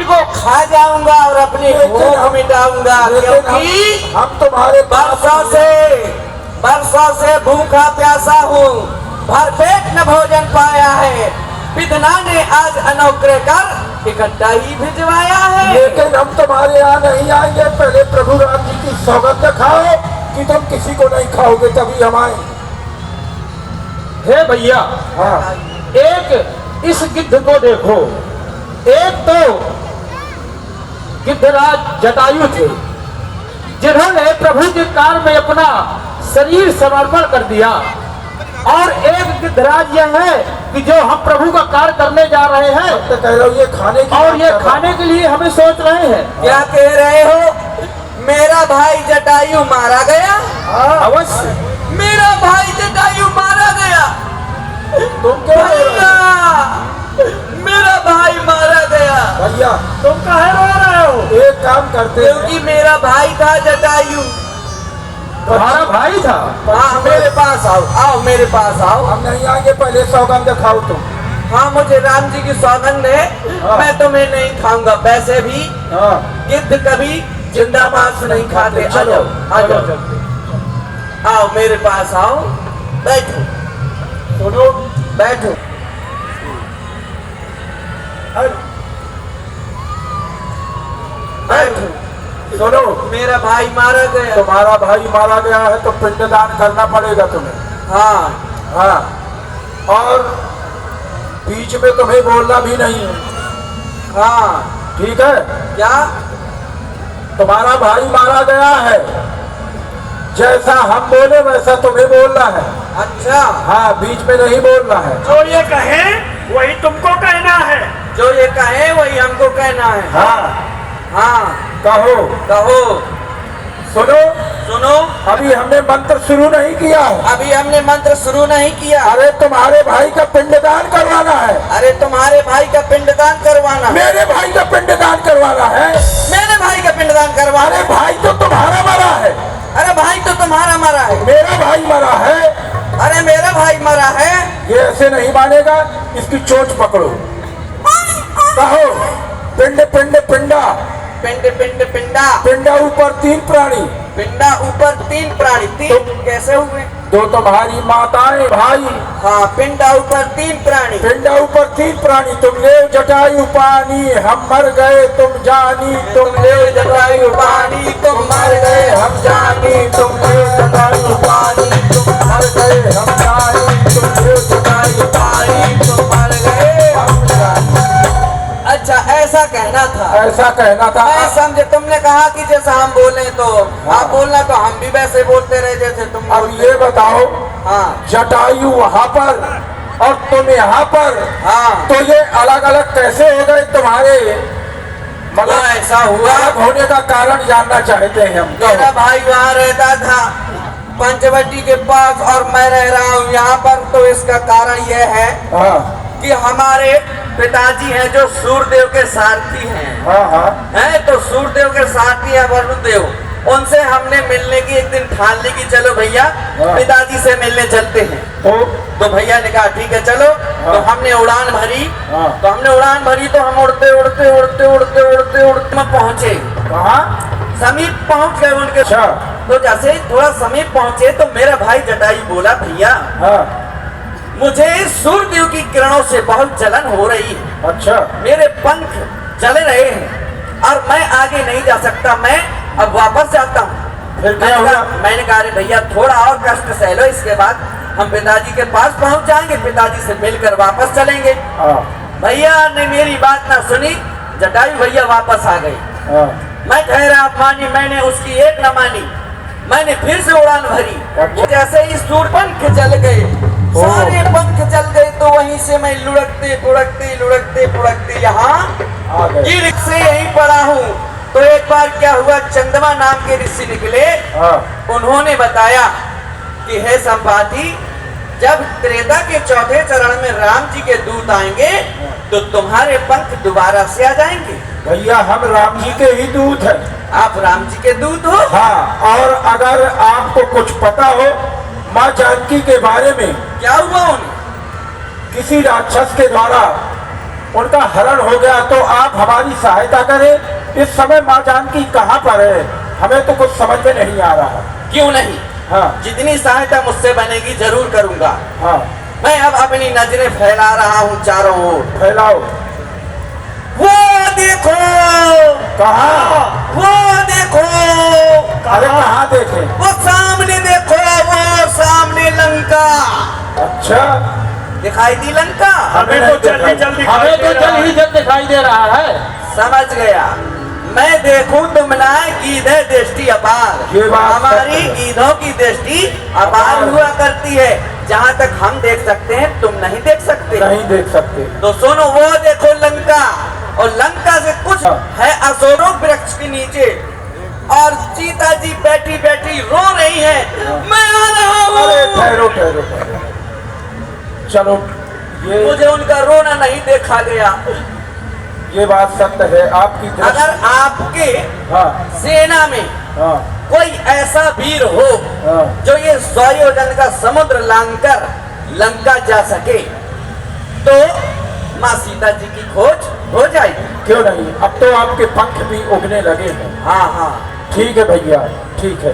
इनको खा जाऊंगा और अपनी भूख मिटाऊंगा, क्योंकि हम तुम्हारे बरसों से भूखा प्यासा हूँ, भरपेट न भोजन पाया है। पितना ने आज अनुग्रह कर इकट्ठा ही भिजवाया है। लेकिन हम तुम्हारे यहाँ नहीं आएंगे, पहले प्रभु राम जी की सौगंध खाओ कि तुम किसी को नहीं खाओगे, तभी हम आए। हे भैया, हाँ, एक इस गिद्ध को देखो, एक तो गिद्धराज जटायु थे जिन्होंने प्रभु के कार्य में अपना शरीर समर्पण कर दिया, और एक गिद्धराज यह है कि जो हम प्रभु का कार्य करने जा रहे हैं, तो कह रहे हो ये खाने की, और ये खाने के लिए हमें सोच रहे हैं। क्या कह रहे हो? मेरा भाई जटायु मारा गया? अवश्य मेरा भाई जटायु मारा गया। तुम क्यों रो रहे भैया, मेरा भाई मारा गया। भैया तुम काहे रो रहे हो? एक काम करते हैं, क्योंकि मेरा भाई था जटायु। तुम्हारा भाई था? हाँ, मेरे पास आओ, आओ मेरे पास आओ। हम नहीं आएंगे, पहले सौगंध खाओ तुम। हाँ, मुझे राम जी की सौगंध है, हाँ। मैं तुम्हें नहीं खाऊंगा। वैसे भी हाँ, गिद्ध कभी जिंदा मांस नहीं खाते। आ जाओ, आ जाओ, आओ मेरे पास आओ, बैठो, सुनो, बैठो। बैठो। सुनो, मेरा भाई मारा गया। तुम्हारा भाई मारा गया है तो पिंडदान करना पड़ेगा तुम्हें। हाँ, हाँ, और बीच में तुम्हें बोलना भी नहीं है, हाँ। ठीक है? क्या? तुम्हारा भाई मारा गया है, जैसा हम बोले वैसा तुम्हें बोलना है। अच्छा, हाँ, बीच में नहीं बोलना है। जो ये कहे वही तुमको कहना है। जो ये कहे वही हमको कहना है। हाँ, हाँ, कहो। कहो। सुनो, सुनो, अभी हमने मंत्र शुरू नहीं किया है। अभी हमने मंत्र शुरू नहीं किया। अरे तुम्हारे भाई का पिंडदान करवाना है। अरे तुम्हारे भाई का पिंडदान करवाना। मेरे भाई का पिंडदान करवाना है। मेरे भाई का पिंडदान करवाना। अरे भाई तो तुम्हारा मरा है। अरे भाई तो तुम्हारा मरा है। मेरा भाई मरा है। अरे मेरा भाई मरा है। ये ऐसे नहीं मानेगा, इसकी चोंच पकड़ो। कहो, पिंड पिंड पिंडा। पिंड पिंड पिंडा। पिंडा ऊपर 3 प्राणी। पिंडा ऊपर 3 प्राणी। 3 कैसे हुए? 2 तुम्हारी माताएं भाई। हाँ, पिंडा ऊपर 3 प्राणी। पिंडा ऊपर 3 प्राणी। तुम ले जटायु पानी, हम मर गए तुम जानी। तुम ले जटायु पानी, तुम मर गए हम जानी। तुम ले जटायु पानी, तुम मर गए हम जानी। तुम ले जटायु पानी, तुम मर गए हम जानी। अच्छा, ऐसा कहना था। ऐसा कहना था। मैं समझे तुमने कहा कि जैसा हम बोले तो आप बोलना, तो हम भी वैसे बोलते रहे जैसे तुम अब बोलते। ये बताओ, हाँ, जटायु वहाँ पर और तुम यहाँ पर, हाँ। तो ये अलग अलग कैसे हो गए तुम्हारे? मतलब ऐसा हुआ, अलग होने का कारण जानना चाहते हैं हम। मेरा भाई वहाँ रहता था पंचवटी के पास और मैं रह रहा हूँ यहाँ पर। तो इसका कारण यह है हाँ, कि हमारे पिताजी हैं जो सूर्यदेव के सारथी हैं। हाँ, हाँ, हैं तो सूर्यदेव के सारथी हैं वरुण देव। उनसे हमने मिलने की एक दिन ठान ली कि चलो भैया हाँ। पिताजी से मिलने चलते हैं। तो भैया ने कहा ठीक है चलो। तो हमने उड़ान भरी। हाँ। तो हमने उड़ान भरी तो हम उड़ते उड़ते उड़ते उड़ते उड़ते उड़ते में पहुंचे। कहाँ? समीप पहुंच गए उनके। अच्छा। तो जैसे थोड़ा समीप पहुंचे तो मेरा भाई जटायु बोला, भैया हाँ, मुझे सूर्यदेव की किरणों से बहुत जलन हो रही है। अच्छा। मेरे पंख जल रहे हैं और मैं आगे नहीं जा सकता, मैं अब वापस जाता हूँ। फिर क्या हुआ? मैंने कहा अरे भैया थोड़ा और कष्ट सह लो, इसके बाद हम पिताजी के पास पहुंच जाएंगे, पिताजी से मिलकर वापस चलेंगे। हाँ, भैया ने मेरी बात ना सुनी, जटायु भैया वापस आ गए। हाँ, मैं ठहरा मानी, मैंने उसकी एक न मानी। मैंने फिर से उड़ान भरी। जैसे ही सूर्य पंख जल गए, सारे पंख जल गए, तो वहीं से मैं लुढ़कते लुढ़कते लुढ़कते लुढ़कते यहाँ आ गए। गिर से यहीं पड़ा हूँ। तो एक बार क्या हुआ, चंद्रमा नाम के ऋषि निकले। हाँ, उन्होंने बताया कि हे संपाति, जब त्रेता के 4थे चरण में राम जी के दूत आएंगे तो तुम्हारे पंख दोबारा से आ जाएंगे। भैया हम राम जी के ही दूत हैं। आप राम जी के दूत हो? हाँ, और अगर आपको कुछ पता हो माँ जानकी के बारे में, क्या हुआ उन्हें? किसी राक्षस के द्वारा उनका हरण हो गया, तो आप हमारी सहायता करें। इस समय माँ जानकी कहाँ पर है, हमें तो कुछ समझ में नहीं आ रहा। क्यों नहीं, हाँ जितनी सहायता मुझसे बनेगी जरूर करूंगा। हाँ, मैं अब अपनी नजरें फैला रहा हूँ चारों ओर। फैलाओ। वो देखो, कहाँ? वो देखो, अरे कहाँ देखे? वो सामने देखो, वो सामने लंका अच्छा, दिखाई दी लंका। हमें तो जल्दी जल्दी हमें तो जल ही जल दिखाई दे रहा है। समझ गया। मैं देखूं तुम ना गीधे दृष्टि अपार, ये बात हमारी सत्य है। गीधों की दृष्टि अपार हुआ करती है। जहाँ तक हम देख सकते हैं तुम नहीं देख सकते। नहीं देख सकते। तो सुनो, वो देखो लंका, और लंका से कुछ है अशोक वृक्ष के नीचे, और सीता जी बैठी बैठी रो रही है, मैं आ रहा अरे हूँ। ठहरो ठहरो ठहरो, चलो। मुझे उनका रोना नहीं देखा गया। ये बात सत्य है आपकी दृष्टि। अगर आपके हाँ सेना में हाँ कोई ऐसा वीर हो हाँ, जो ये 100 योजन का समुद्र लांघकर लंका जा सके, तो माँ सीता जी की खोज हो जाएगी। क्यों नहीं, अब तो आपके पंख भी उगने लगे हैं। हाँ हाँ, ठीक है भैया, ठीक है।